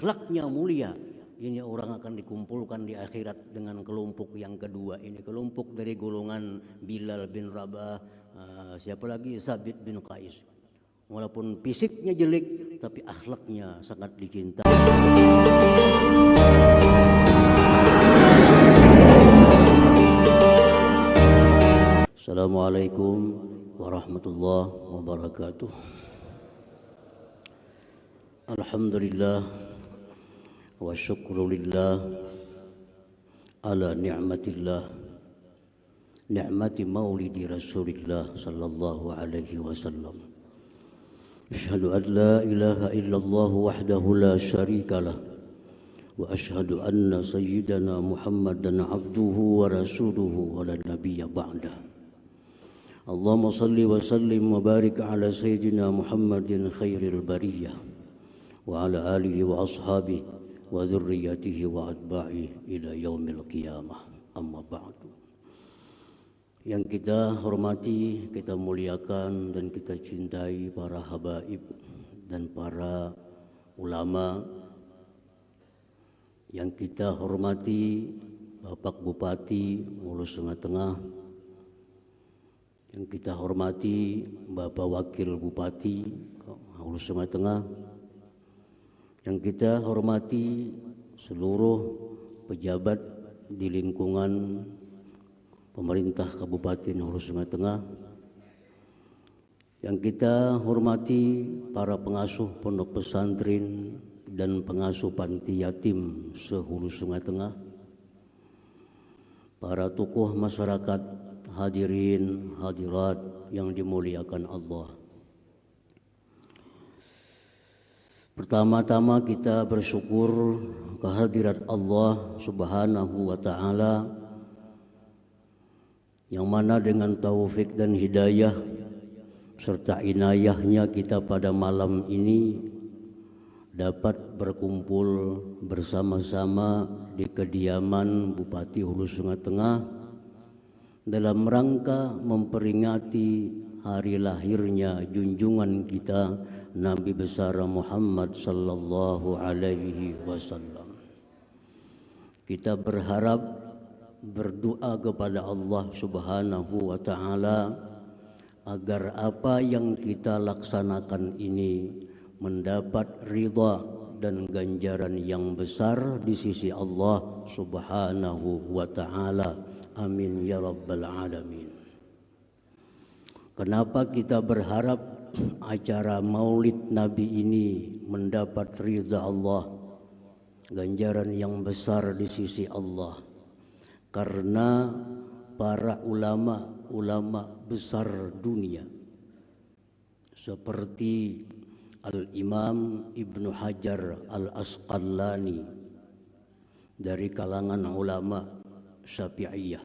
akhlaknya mulia, ini orang akan dikumpulkan di akhirat dengan kelompok yang kedua. Ini kelompok dari golongan Bilal bin Rabah, siapa lagi, Sabit bin Qais. Walaupun fisiknya jelek, tapi akhlaknya sangat dicintai. Assalamualaikum warahmatullahi wabarakatuh. Alhamdulillah wa syukrulillah ala ni'matillah, ni'mati maulidi rasulillah sallallahu alaihi wasallam. Asyhadu an la ilaha illallah wahdahu la syarikalah wa asyhadu anna sayyidana Muhammadan abduhu wa rasuluhu wa la nabiyya ba'dah. Allahumma salli wa sallim wa barik ala sayyidina Muhammadin khairil bariyah wa ala alihi wa ashabihi wa dzurriyyatihi wa atba'ihi ila yaumil qiyamah. Amma ba'du. Yang kita hormati, kita muliakan dan kita cintai para habaib dan para ulama. Yang kita hormati Bapak Bupati Hulu Sungai Tengah, yang kita hormati Bapak Wakil Bupati Hulu Sungai Tengah, yang kita hormati seluruh pejabat di lingkungan pemerintah Kabupaten Hulu Sungai Tengah, yang kita hormati para pengasuh pondok pesantren dan pengasuh panti yatim se-Hulu Sungai Tengah, para tokoh masyarakat, hadirin hadirat yang dimuliakan Allah. Pertama-tama kita bersyukur kehadirat Allah Subhanahu wa Ta'ala, yang mana dengan taufik dan hidayah serta inayahnya kita pada malam ini dapat berkumpul bersama-sama di kediaman Bupati Hulu Sungai Tengah dalam rangka memperingati hari lahirnya junjungan kita Nabi besar Muhammad sallallahu alaihi wasallam. Kita berharap, berdoa kepada Allah Subhanahu wa Ta'ala agar apa yang kita laksanakan ini mendapat ridha dan ganjaran yang besar di sisi Allah Subhanahu wa Ta'ala. Amin ya rabbal alamin. Kenapa kita berharap acara Maulid Nabi ini mendapat ridha Allah, ganjaran yang besar di sisi Allah? Karena para ulama besar dunia seperti Al-Imam Ibnu Hajar Al-Asqalani dari kalangan ulama Syafi'iyah,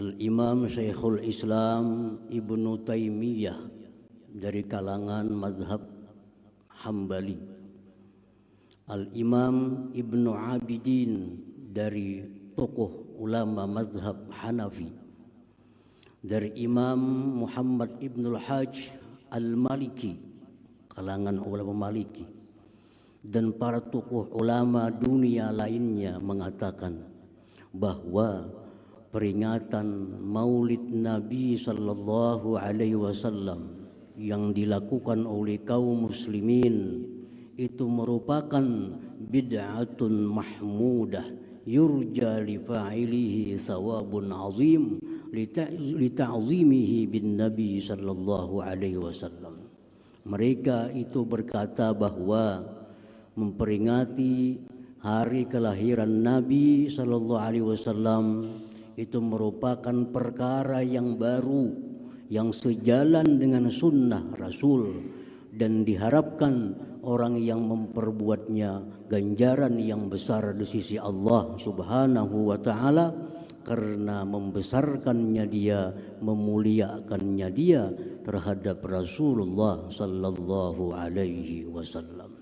Al-Imam Syekhul Islam Ibnu Taimiyah dari kalangan mazhab Hambali, Al-Imam Ibnu Abidin dari tokoh ulama mazhab Hanafi, dari Imam Muhammad Ibnul Hajj Al-Maliki, kalangan ulama Maliki, dan para tokoh ulama dunia lainnya mengatakan bahwa peringatan Maulid Nabi sallallahu alaihi wasallam yang dilakukan oleh kaum muslimin itu merupakan bid'atun mahmudah yurja li fa'ilihi thawabun azim li ta'zimihi bin Nabi sallallahu alaihi wasallam. Mereka itu berkata bahwa memperingati hari kelahiran Nabi sallallahu alaihi wasallam itu merupakan perkara yang baru, yang sejalan dengan sunnah Rasul, dan diharapkan orang yang memperbuatnya ganjaran yang besar di sisi Allah Subhanahu wa Ta'ala karena membesarkannya dia, memuliakannya dia terhadap Rasulullah sallallahu alaihi wasallam.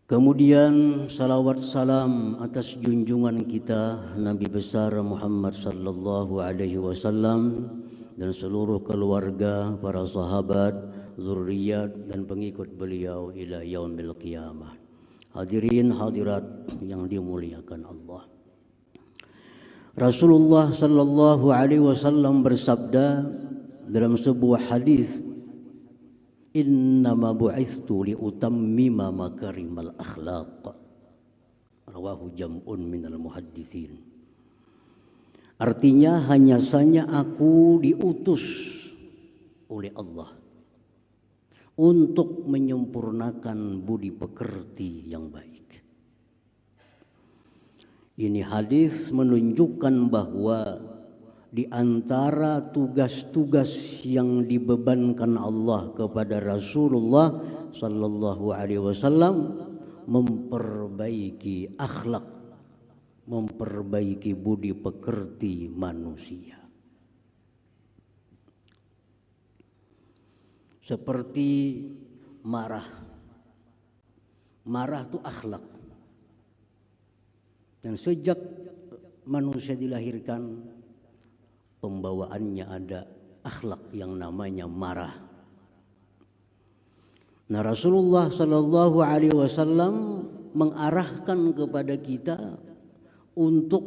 Kemudian salawat salam atas junjungan kita Nabi besar Muhammad sallallahu alaihi wasallam dan seluruh keluarga, para sahabat, zurriyat dan pengikut beliau ila yaumil qiyamah. Hadirin hadirat yang dimuliakan Allah. Rasulullah sallallahu alaihi wasallam bersabda dalam sebuah hadis, "Innama bu'itstu li utammima makarimal akhlaq." Rawahu jam'un minal muhadditsin. Artinya hanya saja aku diutus oleh Allah untuk menyempurnakan budi pekerti yang baik. Ini hadis menunjukkan bahwa di antara tugas-tugas yang dibebankan Allah kepada Rasulullah sallallahu alaihi wasallam memperbaiki akhlak, memperbaiki budi pekerti manusia. Seperti marah. Marah itu akhlak. Dan sejak manusia dilahirkan, pembawaannya ada akhlak yang namanya marah. Nah, Rasulullah sallallahu alaihi wasallam mengarahkan kepada kita untuk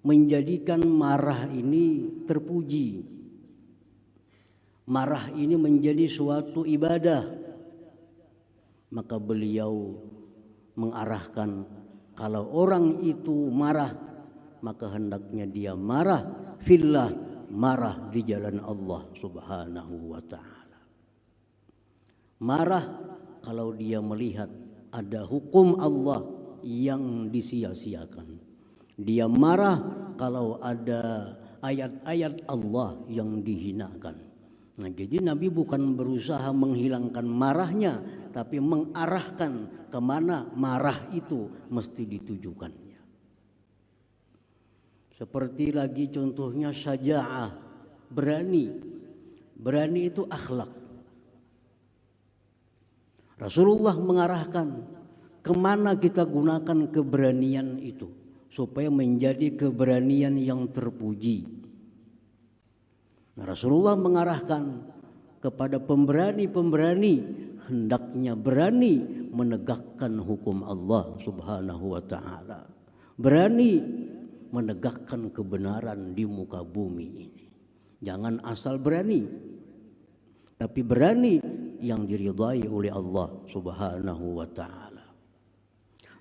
menjadikan marah ini terpuji. Marah ini menjadi suatu ibadah. Maka beliau mengarahkan, kalau orang itu marah, maka hendaknya dia marah fillah, marah di jalan Allah Subhanahu wa ta'ala. Marah kalau dia melihat ada hukum Allah yang disia-siakan. Dia marah kalau ada ayat-ayat Allah yang dihinakan. Nah, jadi Nabi bukan berusaha menghilangkan marahnya, tapi mengarahkan kemana marah itu mesti ditujukannya. Seperti lagi contohnya syaja'ah, berani. Berani itu akhlak. Rasulullah mengarahkan kemana kita gunakan keberanian itu supaya menjadi keberanian yang terpuji. Nah, Rasulullah mengarahkan kepada pemberani-pemberani hendaknya berani menegakkan hukum Allah Subhanahu wa ta'ala. Berani menegakkan kebenaran di muka bumi ini. Jangan asal berani, tapi berani yang diridhai oleh Allah Subhanahu wa ta'ala.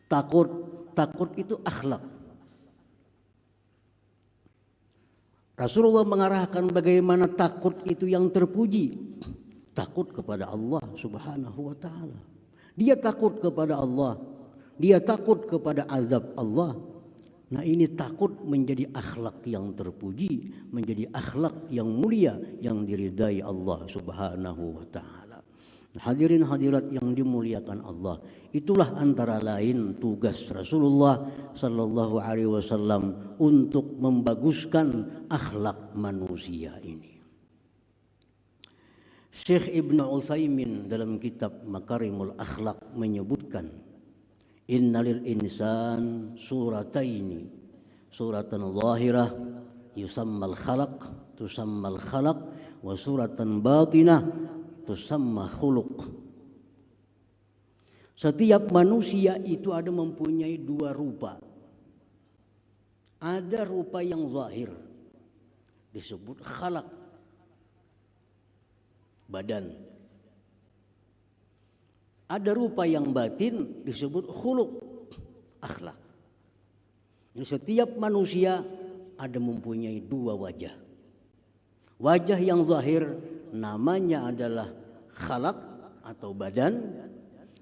Takut itu akhlak. Rasulullah mengarahkan bagaimana takut itu yang terpuji. Takut kepada Allah Subhanahu wa ta'ala. Dia takut kepada Allah. Dia takut kepada azab Allah. Nah, ini takut menjadi akhlak yang terpuji, menjadi akhlak yang mulia yang diridai Allah Subhanahu wa ta'ala. Hadirin hadirat yang dimuliakan Allah, itulah antara lain tugas Rasulullah sallallahu alaihi wasallam untuk membaguskan akhlak manusia ini. Syekh Ibnu Utsaimin dalam kitab Makarimul Akhlak menyebutkan, innalil insan surataini, suratan zahirah yusammal khalaq, tusammal khalaq, wa suratan batinah tusamma khuluq. Setiap manusia itu ada mempunyai dua rupa. Ada rupa yang zahir, disebut khalaq, badan. Ada rupa yang batin, disebut khuluq, akhlak. Jadi setiap manusia ada mempunyai dua wajah. Wajah yang zahir namanya adalah khalaq atau badan,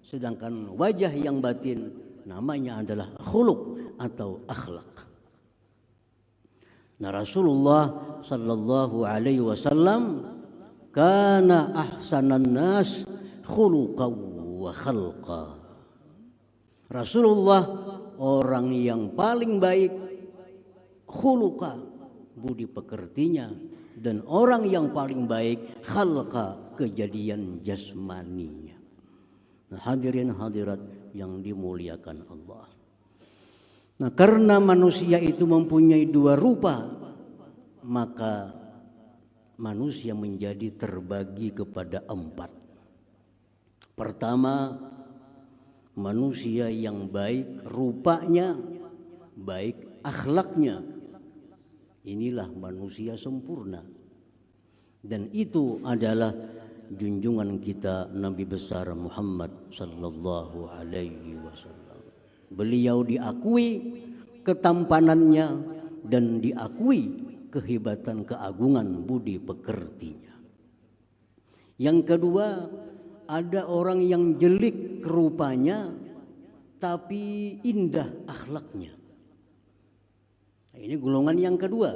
sedangkan wajah yang batin namanya adalah khuluq atau akhlak. Nah, Rasulullah sallallahu alaihi wasallam kana ahsanan nas khuluqan wa khalqa. Rasulullah orang yang paling baik khuluqa, budi pekertinya, dan orang yang paling baik khalqa, kejadian jasmaninya. Nah, hadirin hadirat yang dimuliakan Allah. Nah, karena manusia itu mempunyai dua rupa, maka manusia menjadi terbagi kepada 4. Pertama, manusia yang baik rupanya, baik akhlaknya. Inilah manusia sempurna. Dan itu adalah junjungan kita Nabi besar Muhammad sallallahu alaihi wasallam. Beliau diakui ketampanannya dan diakui kehebatan keagungan budi pekertinya. Yang kedua, ada orang yang jelek rupanya tapi indah akhlaknya. Ini golongan yang kedua.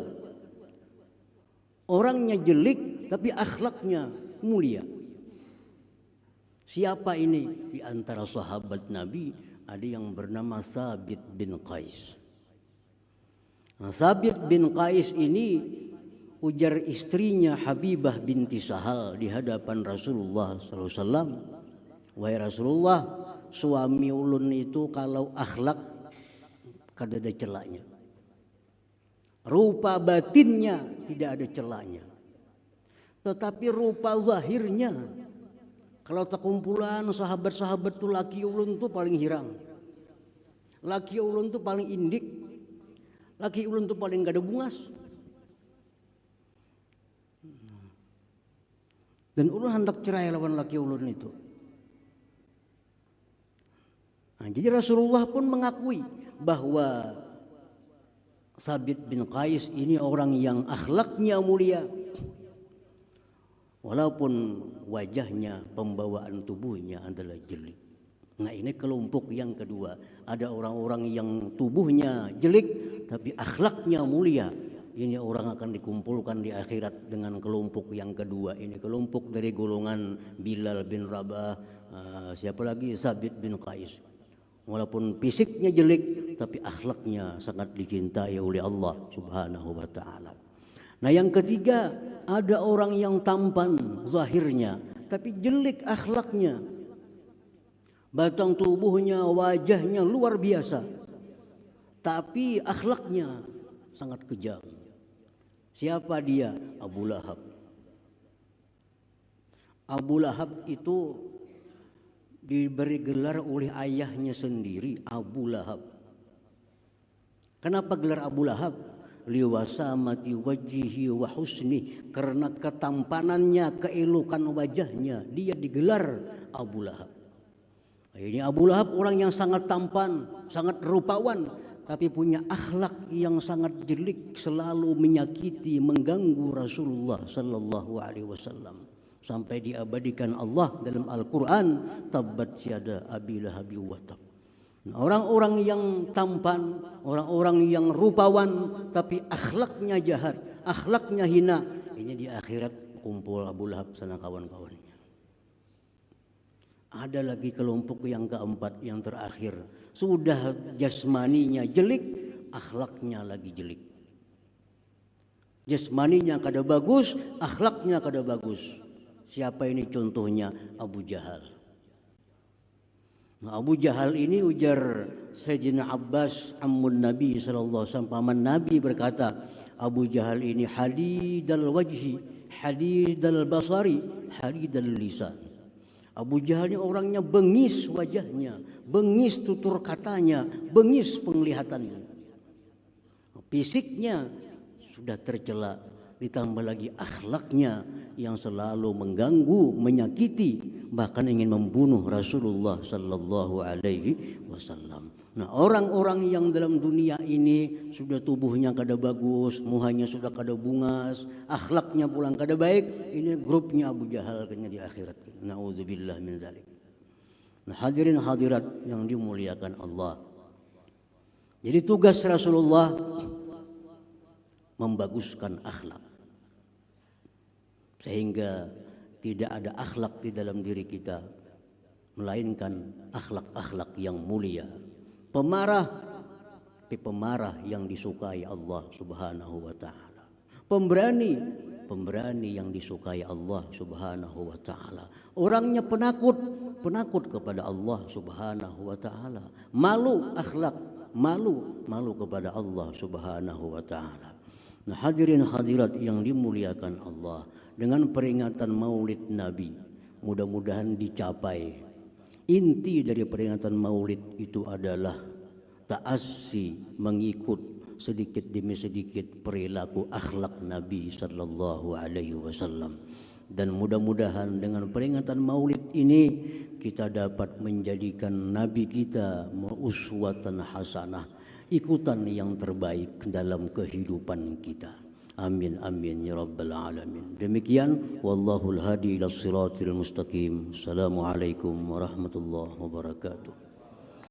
Orangnya jelek tapi akhlaknya mulia. Siapa ini? Di antara sahabat Nabi ada yang bernama Thabit bin Qais. Nah, Thabit bin Qais ini ujar istrinya Habibah binti Sahal di hadapan Rasulullah SAW. Wahai Rasulullah, suami ulun itu kalau akhlak kada ada celaknya. Rupa batinnya tidak ada celaknya. Tetapi rupa zahirnya, kalau terkumpulan sahabat-sahabat tuh laki ulun tuh paling hirang. Laki ulun tuh paling indik. Laki ulun tuh paling gak ada bungas. Dan ulun hendak cerai lawan laki ulun itu. Nah, jadi Rasulullah pun mengakui bahwa Thabit bin Qais ini orang yang akhlaknya mulia. Walaupun wajahnya, pembawaan tubuhnya adalah jelek. Nah, ini kelompok yang kedua. Ada orang-orang yang tubuhnya jelek tapi akhlaknya mulia. Ini orang akan dikumpulkan di akhirat dengan kelompok yang kedua. Ini kelompok dari golongan Bilal bin Rabah, siapa lagi? Thabit bin Qais. Walaupun fisiknya jelek tapi akhlaknya sangat dicintai oleh Allah Subhanahu wa taala. Nah, yang ketiga, ada orang yang tampan zahirnya tapi jelek akhlaknya. Batang tubuhnya, wajahnya luar biasa, tapi akhlaknya sangat kejam. Siapa dia? Abu Lahab. Abu Lahab itu diberi gelar oleh ayahnya sendiri, Abu Lahab. Kenapa gelar Abu Lahab? Liwasamati wajhihi wa husni, karena ketampanannya, keelokan wajahnya, dia digelar Abu Lahab. Ini Abu Lahab orang yang sangat tampan, sangat rupawan, tapi punya akhlak yang sangat jelek, selalu menyakiti, mengganggu Rasulullah sallallahu alaihi wasallam. Sampai diabadikan Allah dalam Al-Quran, tabbat syada abi lahabi wa tab. Orang-orang yang tampan, orang-orang yang rupawan tapi akhlaknya jahat, akhlaknya hina, ini di akhirat kumpul Abu Lahab sana kawan-kawannya. Ada lagi kelompok yang keempat, yang terakhir. Sudah jasmaninya jelek, akhlaknya lagi jelek. Jasmaninya kada bagus, akhlaknya kada bagus. Siapa ini contohnya? Abu Jahal. Nah, Abu Jahal ini ujar Sayyidina Abbas ammun Nabi sallallahu alaihi wasallam, paman Nabi berkata, Abu Jahal ini hadidal wajhi, hadidal basari, hadidal lisan. Abu Jahal ini orangnya bengis wajahnya, bengis tutur katanya, bengis penglihatannya. Fisiknya sudah tercela, ditambah lagi akhlaknya yang selalu mengganggu, menyakiti, bahkan ingin membunuh Rasulullah sallallahu alaihi wasallam. Nah, orang-orang yang dalam dunia ini sudah tubuhnya kada bagus, muhanya sudah kada bungas, akhlaknya pulang kada baik, ini grupnya Abu Jahal kena di akhirat. Nauzubillah min dzalik. Nah, hadirin hadirat yang dimuliakan Allah. Jadi tugas Rasulullah membaguskan akhlak, sehingga tidak ada akhlak di dalam diri kita melainkan akhlak-akhlak yang mulia. Pemarah, tapi pemarah yang disukai Allah Subhanahu wa taala. Pemberani, pemberani yang disukai Allah Subhanahu wa taala. Orangnya penakut, penakut kepada Allah Subhanahu wa taala. Malu akhlak, malu kepada Allah Subhanahu wa taala. Nah, hadirin hadirat yang dimuliakan Allah, dengan peringatan Maulid Nabi, mudah-mudahan dicapai. Inti dari peringatan Maulid itu adalah ta'assi, mengikut sedikit demi sedikit perilaku akhlak Nabi sallallahu alaihi wasallam. Dan mudah-mudahan dengan peringatan Maulid ini kita dapat menjadikan Nabi kita uswatan hasanah, ikutan yang terbaik dalam kehidupan kita. Amin amin ya rabbal alamin. Demikian, wallahul hadi ila siratil mustaqim. Assalamualaikum warahmatullahi wabarakatuh.